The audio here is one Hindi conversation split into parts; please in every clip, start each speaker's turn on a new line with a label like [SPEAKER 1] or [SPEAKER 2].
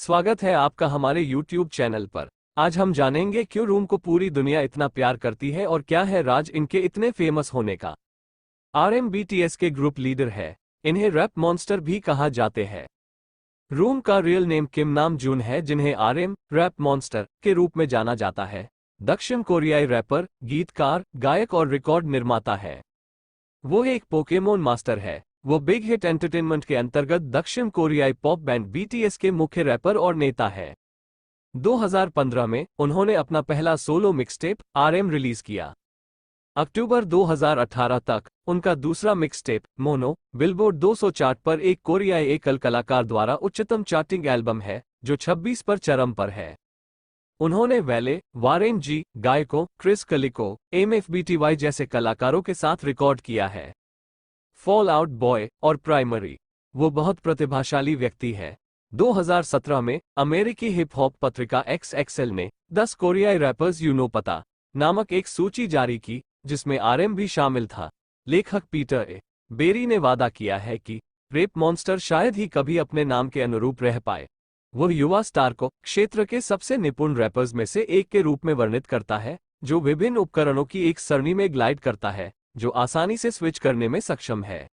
[SPEAKER 1] स्वागत है आपका हमारे YouTube चैनल पर। आज हम जानेंगे क्यों रूम को पूरी दुनिया इतना प्यार करती है और क्या है राज इनके इतने फेमस होने का। RM BTS के ग्रुप लीडर है। इन्हें रैप मॉन्स्टर भी कहा जाते हैं। रूम का रियल नेम किम नाम जून है, जिन्हें RM रैप मॉन्स्टर के रूप में जाना जाता है। दक्षिण कोरियाई रैपर, गीतकार, गायक और रिकॉर्ड निर्माता है। वो एक पोकेमोन मास्टर है। वो बिग हिट एंटरटेनमेंट के अंतर्गत दक्षिण कोरियाई पॉप बैंड BTS के मुख्य रैपर और नेता है। 2015 में उन्होंने अपना पहला सोलो मिक्सटेप RM रिलीज किया। अक्टूबर 2018 तक उनका दूसरा मिक्सटेप मोनो बिलबोर्ड 200 चार्ट पर एक कोरियाई एकल कलाकार द्वारा उच्चतम चार्टिंग एल्बम है, जो 26 पर चरम पर है। उन्होंने वैले, वारेन जी, गायको, क्रिस कलिको, MFBTY जैसे कलाकारों के साथ रिकॉर्ड किया है। फॉल आउट बॉय और प्राइमरी। वो बहुत प्रतिभाशाली व्यक्ति है। 2017 में अमेरिकी हिप हॉप पत्रिका XXL ने 10 कोरियाई रैपर्स यू नो पता नामक एक सूची जारी की, जिसमें RM भी शामिल था। लेखक पीटर ए. बेरी ने वादा किया है कि रैप मॉन्स्टर शायद ही कभी अपने नाम के अनुरूप रह पाए। वह युवा स्टार को क्षेत्र के सबसे निपुण रैपर्स में से एक के रूप में वर्णित करता है, जो विभिन्न उपकरणों की एक सरणी में ग्लाइड करता है, जो आसानी से स्विच करने में सक्षम है।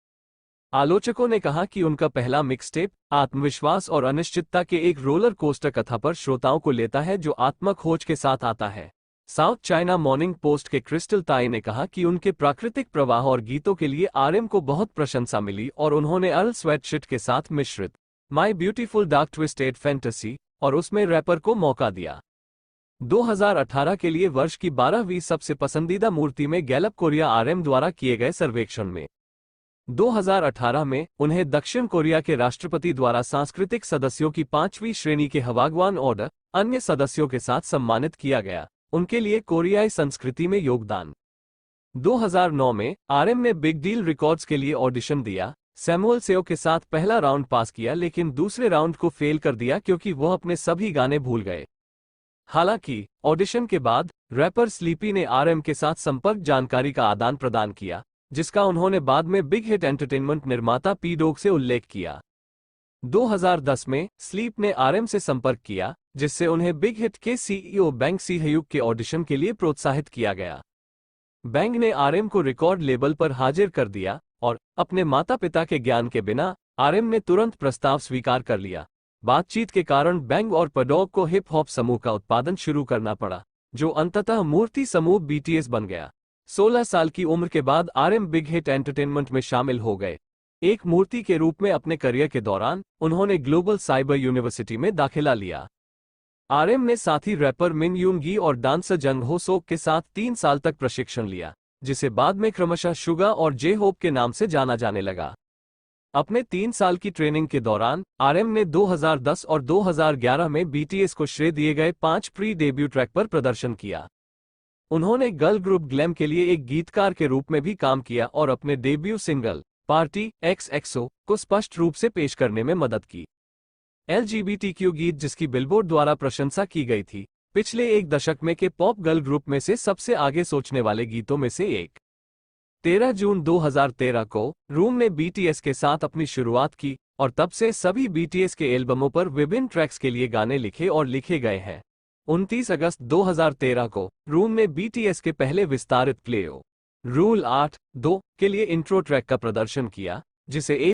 [SPEAKER 1] आलोचकों ने कहा कि उनका पहला मिक्सटेप आत्मविश्वास और अनिश्चितता के एक रोलर कोस्टर कथा पर श्रोताओं को लेता है, जो आत्मखोज के साथ आता है। साउथ चाइना मॉर्निंग पोस्ट के क्रिस्टल ताई ने कहा कि उनके प्राकृतिक प्रवाह और गीतों के लिए RM को बहुत प्रशंसा मिली और उन्होंने अर्ल स्वेटशिट के साथ मिश्रित my beautiful dark twisted fantasy और उसमें रैपर को मौका दिया। 2018 के लिए वर्ष की 12वीं सबसे पसंदीदा मूर्ति में गैलप कोरिया RM द्वारा किए गए सर्वेक्षण में 2018 में उन्हें दक्षिण कोरिया के राष्ट्रपति द्वारा सांस्कृतिक सदस्यों की 5वीं श्रेणी के हवागवान ऑर्डर अन्य सदस्यों के साथ सम्मानित किया गया, उनके लिए कोरियाई संस्कृति में योगदान। 2009 में RM ने बिग डील रिकॉर्ड्स के लिए ऑडिशन दिया। सैमुअल सेओ के साथ पहला राउंड पास किया, लेकिन दूसरे राउंड को फेल कर दिया क्योंकि वह अपने सभी गाने भूल गए। हालांकि ऑडिशन के बाद रैपर स्लीपी ने RM के साथ संपर्क जानकारी का आदान प्रदान किया, जिसका उन्होंने बाद में बिग हिट एंटरटेनमेंट निर्माता P-Dog से उल्लेख किया। 2010 में स्लीप ने RM से संपर्क किया, जिससे उन्हें बिग हिट के CEO बैंग सी-हयुक के ऑडिशन के लिए प्रोत्साहित किया गया। बैंग ने RM को रिकॉर्ड लेबल पर हाजिर कर दिया और अपने माता पिता के ज्ञान के बिना RM ने तुरंत प्रस्ताव स्वीकार कर लिया। बातचीत के कारण बैंग और P-Dog को हिप हॉप समूह का उत्पादन शुरू करना पड़ा, जो अंततः मूर्ति समूह BTS बन गया। 16 साल की उम्र के बाद RM बिग हिट एंटरटेनमेंट में शामिल हो गए। एक मूर्ति के रूप में अपने करियर के दौरान उन्होंने ग्लोबल साइबर यूनिवर्सिटी में दाखिला लिया। RM ने साथी रैपर मिन यून गी और डांसर जंग हो सोक के साथ 3 साल तक प्रशिक्षण लिया, जिसे बाद में क्रमशः शुगा और जे होप के नाम से जाना जाने लगा। अपने 3 साल की ट्रेनिंग के दौरान RM ने 2010 और 2011 में BTS को श्रेय दिए गए 5 प्री डेब्यू ट्रैक पर प्रदर्शन किया। उन्होंने गर्ल ग्रुप ग्लैम के लिए एक गीतकार के रूप में भी काम किया और अपने डेब्यू सिंगल पार्टी XXO को स्पष्ट रूप से पेश करने में मदद की। LGBTQ गीत, जिसकी बिलबोर्ड द्वारा प्रशंसा की गई थी, पिछले एक दशक में के पॉप गर्ल ग्रुप में से सबसे आगे सोचने वाले गीतों में से एक। 13 जून 2013 को रूम ने BTS के साथ अपनी शुरुआत की और तब से सभी BTS के एल्बमों पर विभिन्न ट्रैक्स के लिए गाने लिखे और लिखे गए हैं। 29 अगस्त 2013 को रूम ने BTS के पहले विस्तारित प्ले ओ रूल 8.2 के लिए इंट्रो ट्रैक का प्रदर्शन किया, जिसे